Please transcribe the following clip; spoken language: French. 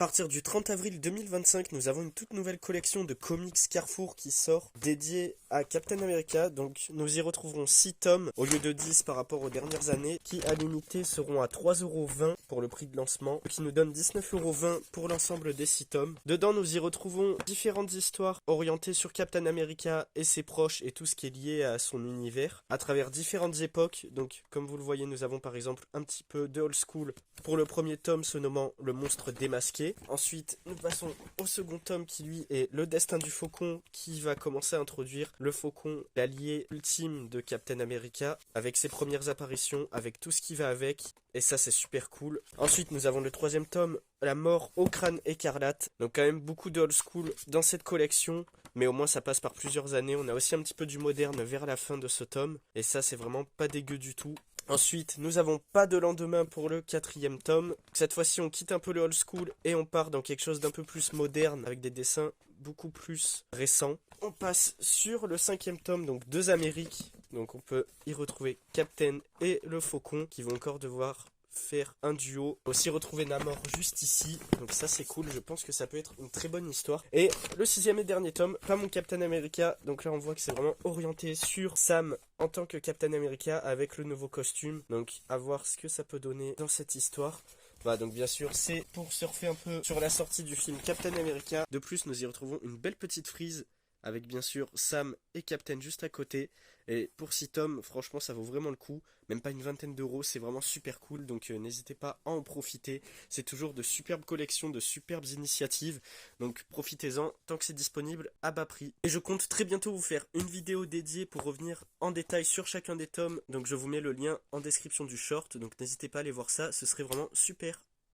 À partir du 30 avril 2025, nous avons une toute nouvelle collection de comics Carrefour qui sort dédiée à Captain America. Donc nous y retrouverons 6 tomes au lieu de 10 par rapport aux dernières années qui à l'unité seront à 3,20€ pour le prix de lancement, qui nous donne 19,20€ pour l'ensemble des 6 tomes. Dedans nous y retrouvons différentes histoires orientées sur Captain America et ses proches et tout ce qui est lié à son univers à travers différentes époques. Donc comme vous le voyez, nous avons par exemple un petit peu de old school pour le premier tome se nommant Le Monstre Démasqué. Ensuite, nous passons au second tome qui lui est Le Destin du Faucon, qui va commencer à introduire le Faucon, l'allié ultime de Captain America, avec ses premières apparitions, avec tout ce qui va avec, et ça c'est super cool. Ensuite, nous avons le troisième tome, La Mort au Crâne Écarlate, donc quand même beaucoup de old school dans cette collection, mais au moins ça passe par plusieurs années. On a aussi un petit peu du moderne vers la fin de ce tome, et ça c'est vraiment pas dégueu du tout. Ensuite, nous avons Pas de lendemain pour le quatrième tome. Cette fois-ci, on quitte un peu le old school et on part dans quelque chose d'un peu plus moderne avec des dessins beaucoup plus récents. On passe sur le cinquième tome, donc Deux Amériques. Donc on peut y retrouver Captain et le Faucon qui vont encore devoir faire un duo. Aussi retrouver Namor juste ici, donc ça c'est cool, je pense que ça peut être une très bonne histoire. Et le sixième et dernier tome, Pas mon Captain America, donc là on voit que c'est vraiment orienté sur Sam en tant que Captain America avec le nouveau costume, donc à voir ce que ça peut donner dans cette histoire. Voilà, donc bien sûr c'est pour surfer un peu sur la sortie du film Captain America. De plus nous y retrouvons une belle petite frise avec bien sûr Sam et Captain juste à côté. Et pour 6 tomes, franchement ça vaut vraiment le coup, même pas une vingtaine d'euros, c'est vraiment super cool, donc n'hésitez pas à en profiter. C'est toujours de superbes collections, de superbes initiatives, donc profitez-en tant que c'est disponible à bas prix. Et je compte très bientôt vous faire une vidéo dédiée pour revenir en détail sur chacun des tomes, donc je vous mets le lien en description du short, donc n'hésitez pas à aller voir ça, ce serait vraiment super.